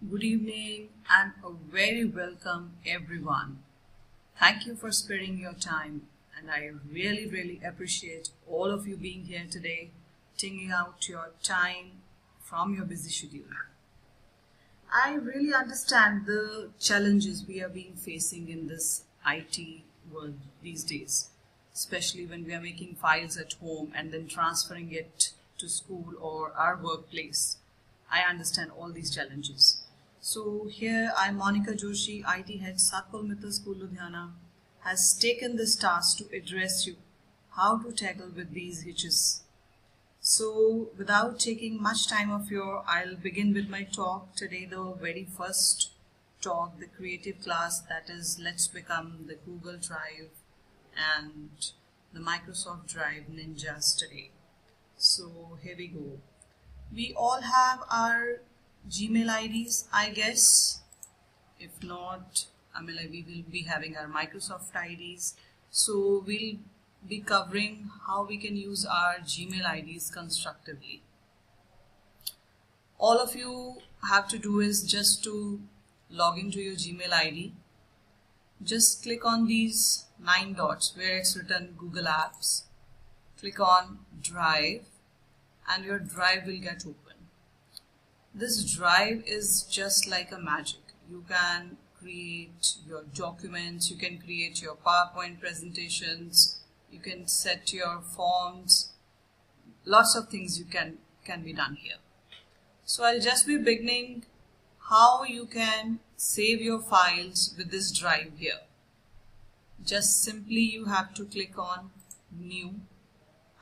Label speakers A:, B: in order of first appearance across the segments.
A: Good evening and a very welcome everyone. Thank you for sparing your time, and I really appreciate all of you being here today, taking out your time from your busy schedule. I really understand the challenges we are being facing in this IT world these days, especially when we are making files at home and then transferring it to school or our workplace. I understand all these challenges. So here I, Monica Joshi, IT head, Satpal Mittal School, Ludhiana, has taken this task to address you how to tackle with these hitches. So without taking much time of I'll begin with my talk today, the very first talk, the creative class, that is Let's Become the Google Drive and the Microsoft Drive Ninjas today. So here we go. We all have our Gmail IDs, I guess. If not, we will be having our Microsoft IDs. So we'll be covering how we can use our Gmail IDs constructively. All of you have to do is just to log into your Gmail ID. Just click on these 9 dots where it's written Google Apps. Click on Drive and your drive will get open. This drive is just like a magic. You can create your documents, you can create your PowerPoint presentations, you can set your forms, lots of things can be done here. So I'll just be beginning how you can save your files with this drive here. Just simply you have to click on New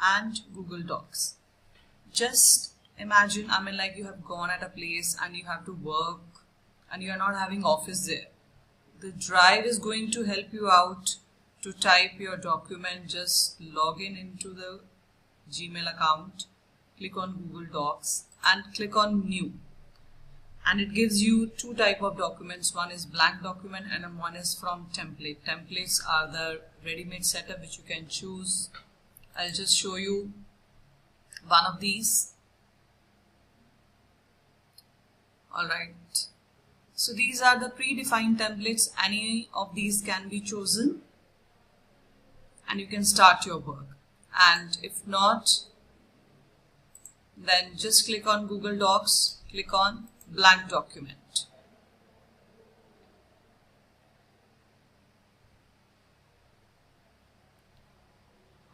A: and Google Docs. Just imagine, you have gone at a place and you have to work and you are not having office there. The drive is going to help you out to type your document. Just log into the Gmail account, click on Google Docs and click on New. And it gives you 2 types of documents. One is blank document and one is from template. Templates are the ready-made setup which you can choose. I'll just show you one of these. Alright, so these are the predefined templates. Any of these can be chosen and you can start your work. And if not, then just click on Google Docs, click on blank document.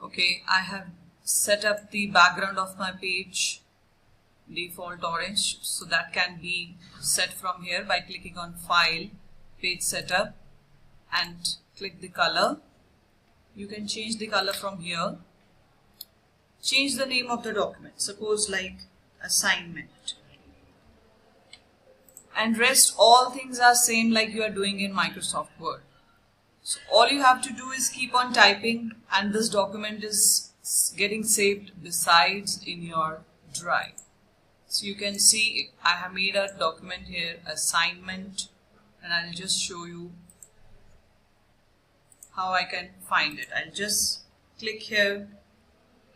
A: Okay, I have set up the background of my page default orange, so that can be set from here by clicking on File, Page Setup and click the color. You can change the color from here. Change the name of the document, suppose like assignment. And rest all things are same like you are doing in Microsoft Word. So all you have to do is keep on typing and this document is getting saved besides in your drive. So you can see I have made a document here, assignment, and I'll just show you how I can find it. I'll just click here,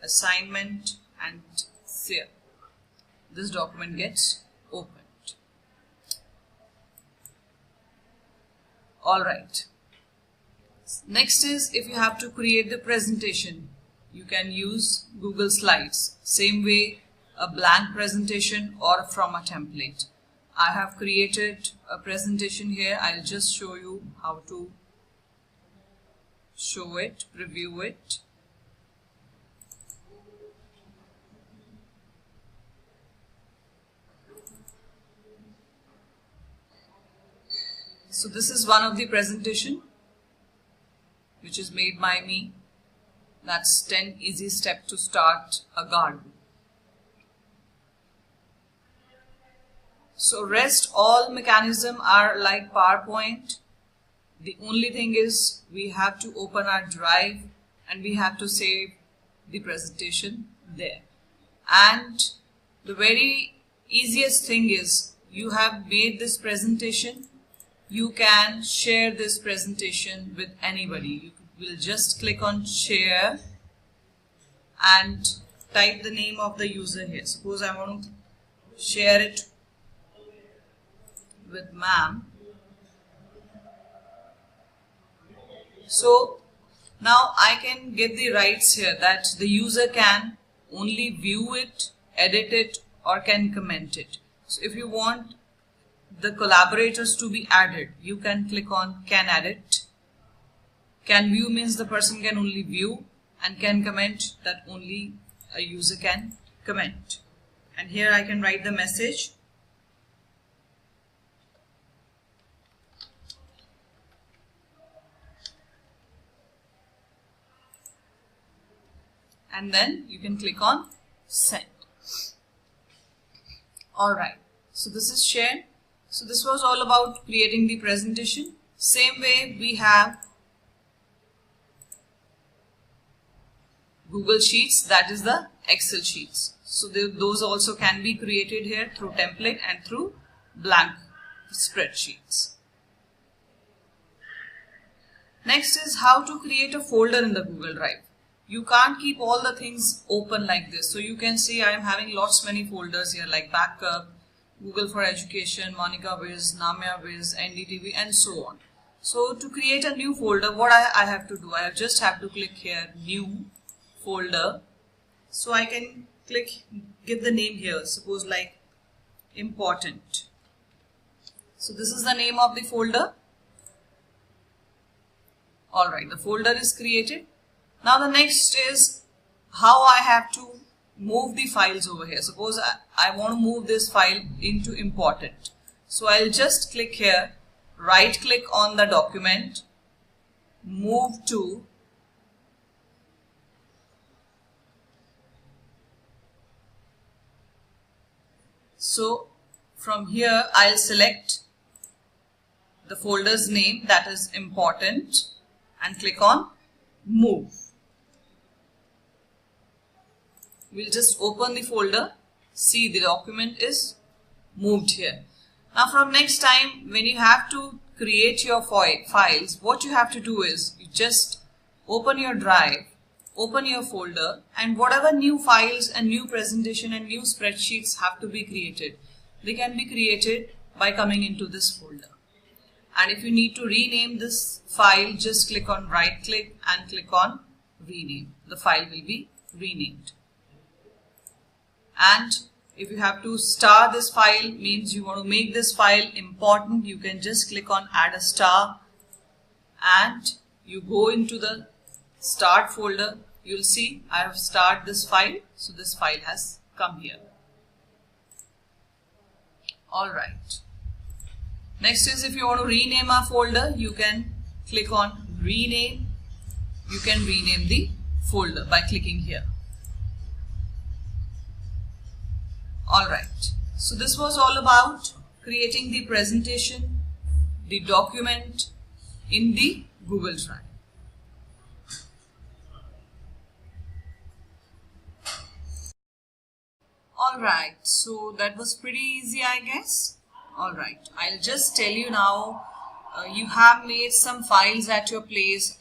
A: assignment, and save. This document gets opened. Alright. Next is if you have to create the presentation, you can use Google Slides. Same way, a blank presentation or from a template. I have created a presentation here. I'll just show you how to show it, review it. So this is one of the presentation which is made by me. That's 10 easy steps to start a garden. So rest all mechanism are like PowerPoint. The only thing is we have to open our drive and we have to save the presentation there. And the very easiest thing is you have made this presentation. You can share this presentation with anybody. You will just click on share and type the name of the user here. Suppose I want to share it with ma'am. So now I can get the rights here that the user can only view it, edit it, or can comment it. So if you want the collaborators to be added, you can click on can edit. Can view means the person can only view, and can comment that only a user can comment. And here I can write the message. And then you can click on send. Alright, so this is shared. So this was all about creating the presentation. Same way we have Google Sheets, that is the Excel sheets. So those also can be created here through template and through blank spreadsheets. Next is how to create a folder in the Google Drive. You can't keep all the things open like this. So you can see I am having many folders here like backup, Google for Education, Monica Viz, Namya Viz, NDTV, and so on. So to create a new folder, what I have to do, I just have to click here new folder. So I can give the name here, suppose like important. So this is the name of the folder. Alright, the folder is created. Now the next is how I have to move the files over here. Suppose I want to move this file into important. So I'll just click here, right click on the document, move to So from here I'll select the folder's name, that is important, and click on move. We'll just open the folder. See, the document is moved here. Now from next time when you have to create your files, what you have to do is you just open your drive, open your folder, and whatever new files and new presentation and new spreadsheets have to be created, they can be created by coming into this folder. And if you need to rename this file, just click on right click and click on rename. The file will be renamed. And if you have to star this file, means you want to make this file important, you can just click on add a star and you go into the start folder. You'll see I have started this file, so this file has come here. Alright. Next is if you want to rename a folder, you can click on rename. You can rename the folder by clicking here. Alright, so this was all about creating the presentation, the document in the Google Drive. Alright, so that was pretty easy, I guess. Alright, I'll just tell you now, you have made some files at your place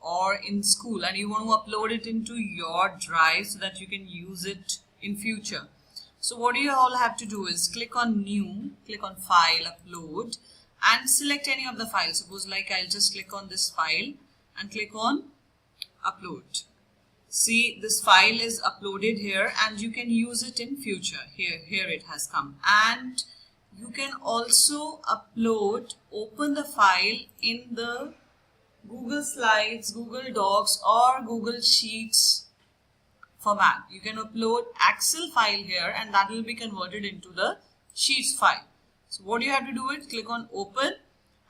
A: or in school, and you want to upload it into your drive so that you can use it in future. So what you all have to do is click on new, click on file, upload, and select any of the files. Suppose like I'll just click on this file and click on upload. See, this file is uploaded here and you can use it in future. Here it has come. And you can also upload, open the file in the Google Slides, Google Docs, or Google Sheets format. You can upload Excel file here and that will be converted into the Sheets file. So what you have to do is click on open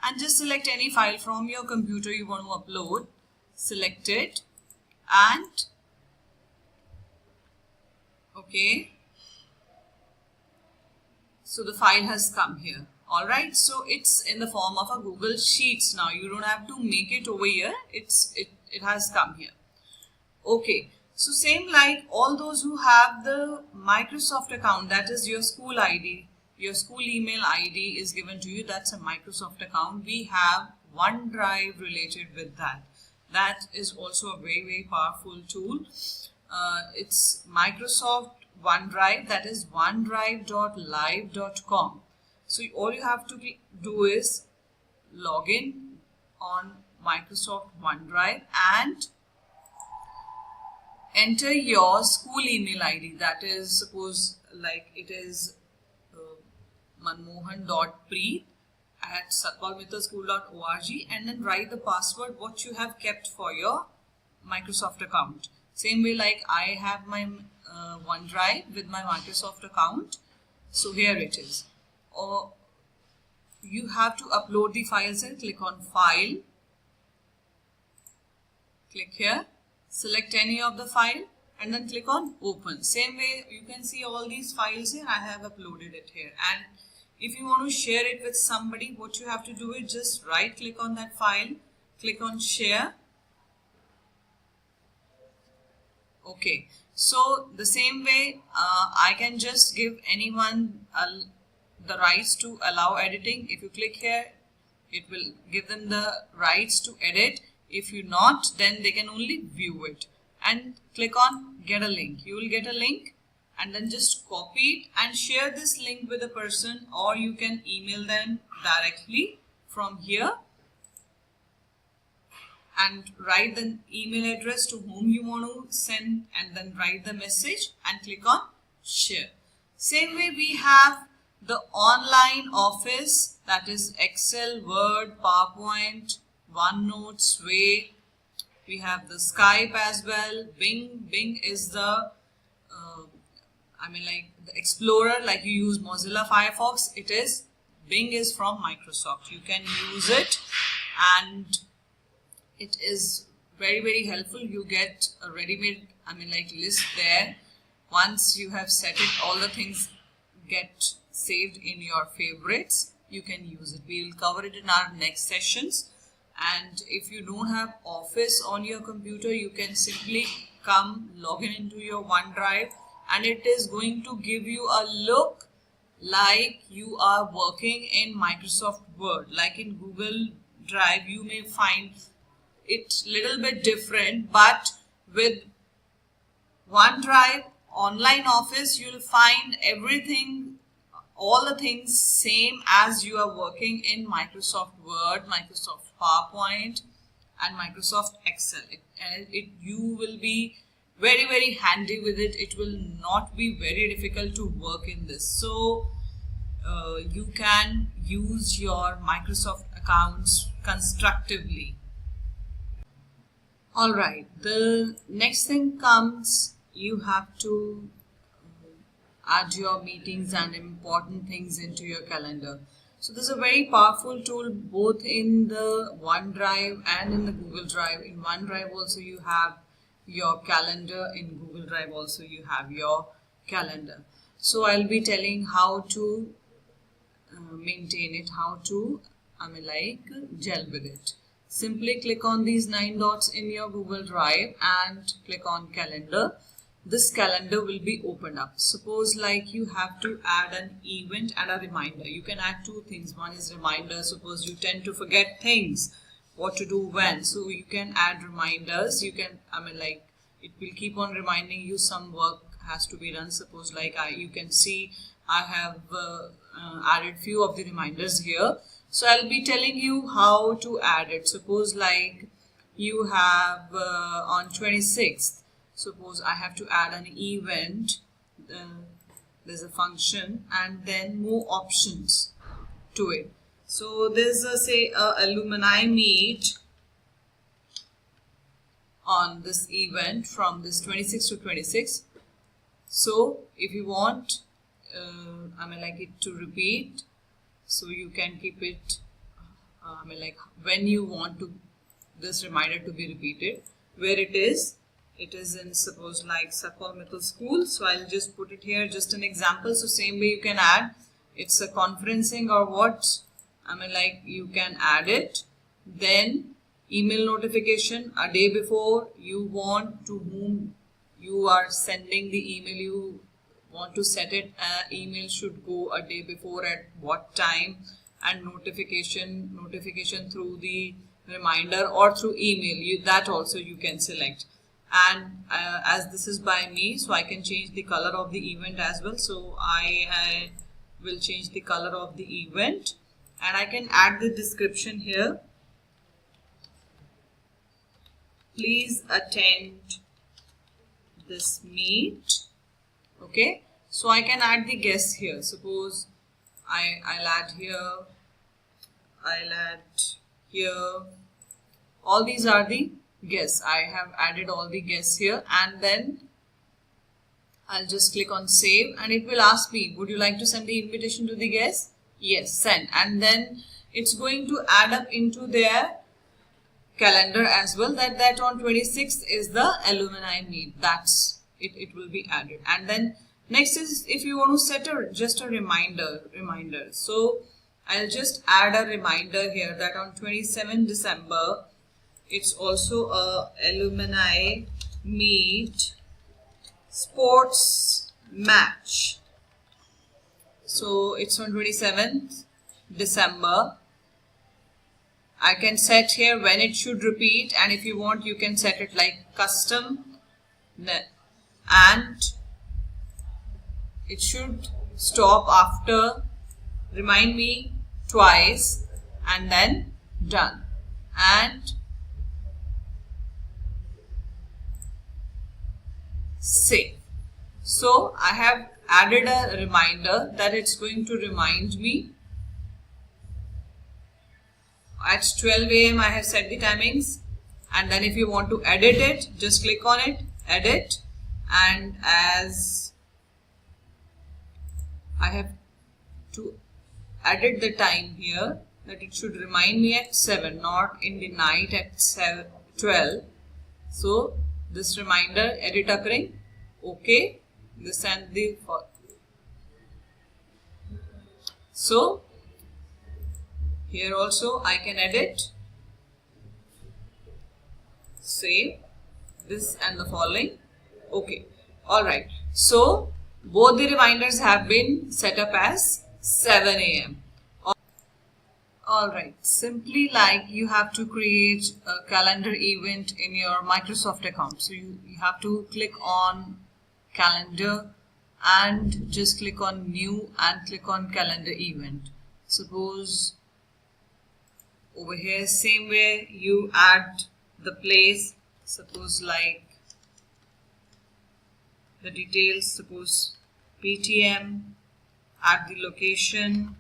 A: and just select any file from your computer you want to upload. Select it and okay. So the file has come here. Alright, so it's in the form of a Google Sheets now. You don't have to make it over here. It has come here. Okay. So same like all those who have the Microsoft account, that is your school ID, your school email ID is given to you, that's a Microsoft account. We have OneDrive related with that. That is also a very powerful tool. It's Microsoft OneDrive, that is onedrive.live.com. So all you have to do is log in on Microsoft OneDrive and enter your school email ID. That is, suppose like it is manmohan.preet@satpalmittalschool.org, and then write the password what you have kept for your Microsoft account. Same way like I have my OneDrive with my Microsoft account. So here it is. Or you have to upload the files and click on File. Click here. Select any of the file and then click on Open. Same way you can see all these files here. I have uploaded it here. And if you want to share it with somebody, what you have to do is just right click on that file, click on Share. Okay, so the same way I can just give anyone the rights to allow editing. If you click here, it will give them the rights to edit. If you not, then they can only view it. And click on Get a Link. You will get a link and then just copy it and share this link with a person, or you can email them directly from here and write the email address to whom you want to send and then write the message and click on Share. Same way we have the online office, that is Excel, Word, PowerPoint, OneNote, Sway. We have the Skype as well. Bing is the the Explorer, like you use Mozilla Firefox. It is Bing is from Microsoft. You can use it and it is very helpful. You get a ready-made list there. Once you have set it, all the things get saved in your favorites. You can use it. We will cover it in our next sessions. And if you don't have Office on your computer, you can simply come log in into your OneDrive and it is going to give you a look like you are working in Microsoft Word. Like in Google Drive, you may find it little bit different, but with OneDrive Online Office, you'll find everything, all the things same as you are working in Microsoft Word, Microsoft PowerPoint and Microsoft Excel. You will be very handy with it. It will not be very difficult to work in this. So you can use your Microsoft accounts constructively. Alright, the next thing comes, you have to add your meetings and important things into your calendar. So this is a very powerful tool both in the OneDrive and in the Google Drive. In OneDrive also you have your calendar, in Google Drive also you have your calendar. So I'll be telling how to maintain it, how to gel with it. Simply click on these 9 dots in your Google Drive and click on Calendar. This calendar will be opened up. Suppose like you have to add an event and a reminder. You can add two things. One is reminder. Suppose you tend to forget things, what to do when. So you can add reminders. You can, it will keep on reminding you some work has to be done. Suppose like you can see I have added few of the reminders here. So I'll be telling you how to add it. Suppose like you have on 26th, suppose I have to add an event, there's a function and then more options to it. So there's a say alumni meet on this event from this 26 to 26. So if you want it to repeat, so you can keep it when you want to this reminder to be repeated, where it is in suppose like Satpal Middle School. So I'll just put it here, just an example. So same way you can add, it's a conferencing or what, you can add it. Then email notification a day before, you want to whom you are sending the email, you want to set it, email should go a day before at what time, and notification through the reminder or through email, that also you can select. And as this is by me, so I can change the color of the event as well. So I will change the color of the event, and I can add the description here. Please attend this meet. Okay, so I can add the guests here. Suppose I'll add here, I'll add here. All these are the guests. I have added all the guests here, and then I'll just click on save, and it will ask me, would you like to send the invitation to the guests? Yes, send. And then it's going to add up into their calendar as well that on 26th is the alumni meet. That's it will be added. And then next is if you want to set just a reminder. So I'll just add a reminder here that on 27 December it's also a alumni meet sports match. So it's on 27th December. I can set here when it should repeat, and if you want you can set it like custom, and it should stop after remind me twice and then done. And save. So I have added a reminder that it's going to remind me at 12 AM. I have set the timings, and then if you want to edit it, just click on it, edit, and as I have to edit the time here that it should remind me at 7, not in the night at 12. So this reminder edit occurring, okay, this and the so here also I can edit, save this and the following, okay. Alright, so both the reminders have been set up as 7 AM. Alright, simply like you have to create a calendar event in your Microsoft account. So you have to click on calendar and just click on new and click on calendar event. Suppose over here same way you add the place, suppose like the details, suppose PTM, add the location,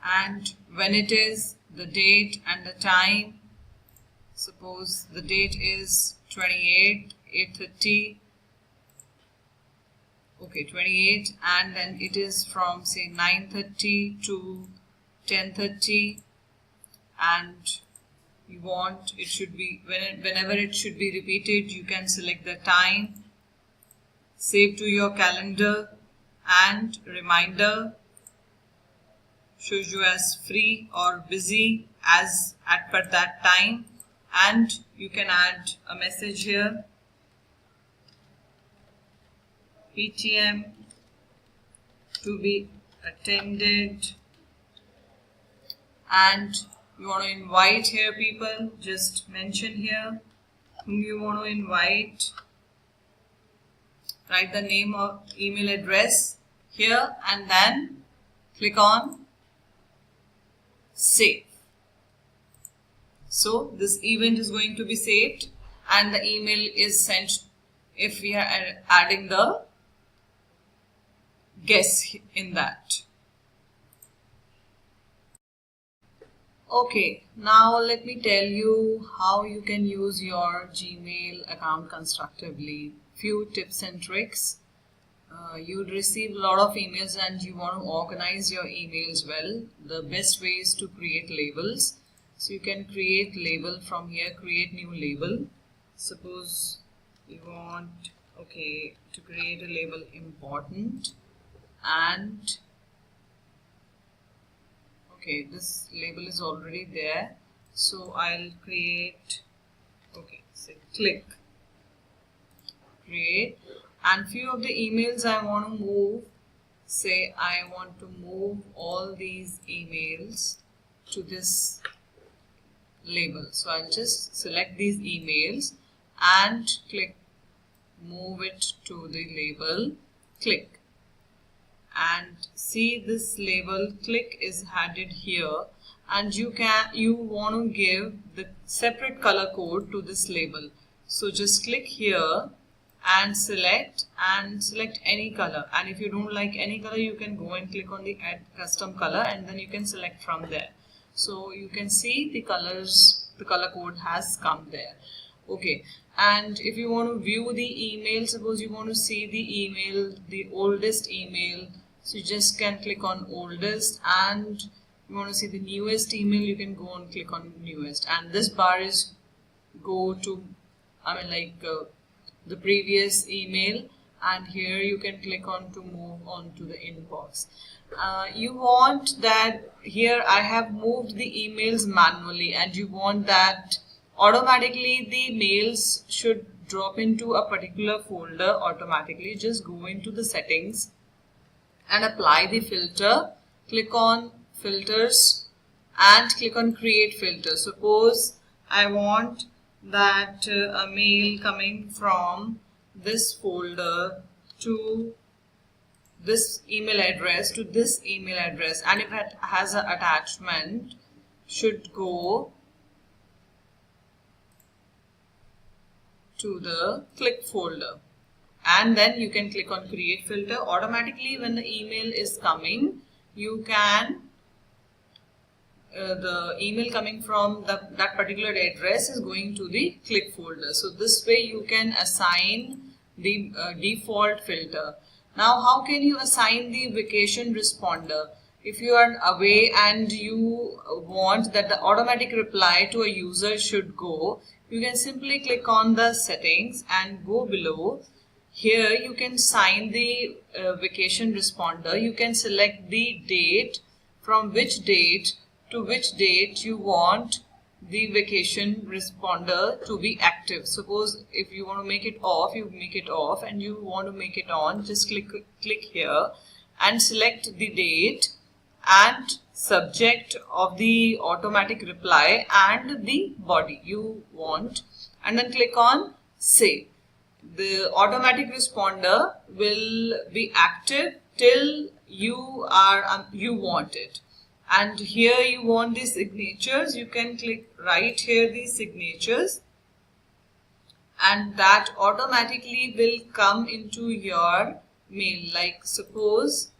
A: and when it is, the date and the time. Suppose the date is 28, 8:30, okay, 28, and then it is from say 9:30 to 10:30, and you want it should be whenever it should be repeated, you can select the time, save to your calendar, and reminder shows you as free or busy as at per that time, and you can add a message here, PTM to be attended, and you want to invite here people, just mention here whom you want to invite, write the name or email address here, and then click on save. So this event is going to be saved and the email is sent if we are adding the guests in that. Okay, now let me tell you how you can use your Gmail account constructively. Few tips and tricks. You'd receive a lot of emails and you want to organize your emails well. The best way is to create labels. So you can create label from here, create new label. Suppose you want, okay, to create a label important, and okay, this label is already there. So I'll create, okay, so click, create, and few of the emails I want to move, say I want to move all these emails to this label. So I'll just select these emails and click move it to the label click, and see this label click is added here, and you want to give the separate color code to this label. So just click here and select any color, and if you don't like any color, you can go and click on the add custom color, and then you can select from there. So you can see the colors, the color code has come there. Okay, and if you want to view the email, suppose you want to see the email, the oldest email, so you just can click on oldest, and you want to see the newest email, you can go and click on newest, and this bar is go to the previous email, and here you can click on to move on to the inbox. You want that here I have moved the emails manually, and you want that automatically the mails should drop into a particular folder automatically. Just go into the settings and apply the filter, click on filters and click on create filter. Suppose I want that a mail coming from this folder to this email address to this email address, and if it has an attachment should go to the click folder, and then you can click on create filter. Automatically when the email is coming, you can the email coming from that particular address is going to the click folder. So this way you can assign the default filter. Now how can you assign the vacation responder? If you are away and you want that the automatic reply to a user should go, you can simply click on the settings and go below. Here you can assign the vacation responder. You can select the date, from which date to which date you want the vacation responder to be active. Suppose if you want to make it off, you make it off, and you want to make it on, just click here and select the date and subject of the automatic reply and the body you want, and then click on save. The automatic responder will be active till you want it. And here you want the signatures, you can click right here the signatures, and that automatically will come into your mail. Like suppose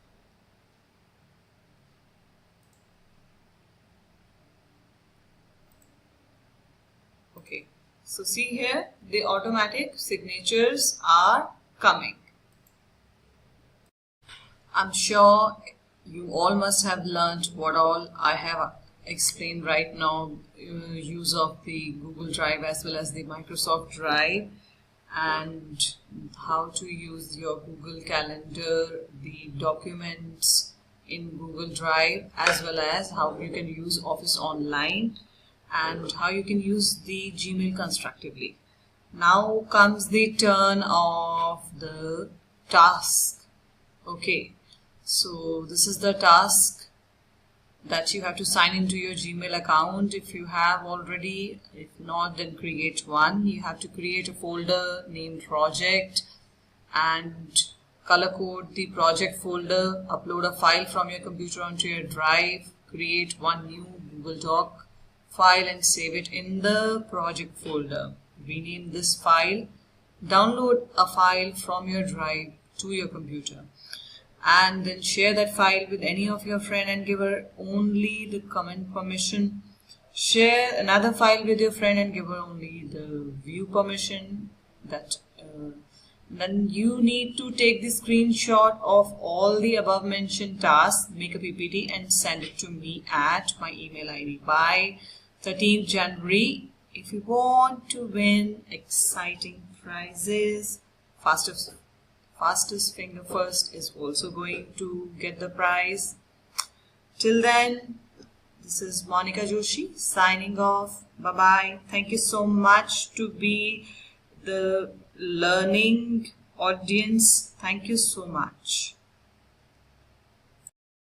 A: okay, so see here the automatic signatures are coming. I'm sure you all must have learned what all I have explained right now, use of the Google Drive as well as the Microsoft Drive, and how to use your Google Calendar, the documents in Google Drive, as well as how you can use Office Online and how you can use the Gmail constructively. Now comes the turn of the task. Okay. So this is the task that you have to sign into your Gmail account if you have already. If not, then create one. You have to create a folder named project and color code the project folder, upload a file from your computer onto your drive, create one new Google Doc file and save it in the project folder. Rename this file, download a file from your drive to your computer, and then share that file with any of your friend and give her only the comment permission. Share another file with your friend and give her only the view permission. Then you need to take the screenshot of all the above mentioned tasks, make a PPT and send it to me at my email ID by 13th January. If you want to win exciting prizes, fastest finger first is also going to get the prize. Till then, this is Monica Joshi signing off. Bye bye. Thank you so much to be the learning audience. Thank you so much.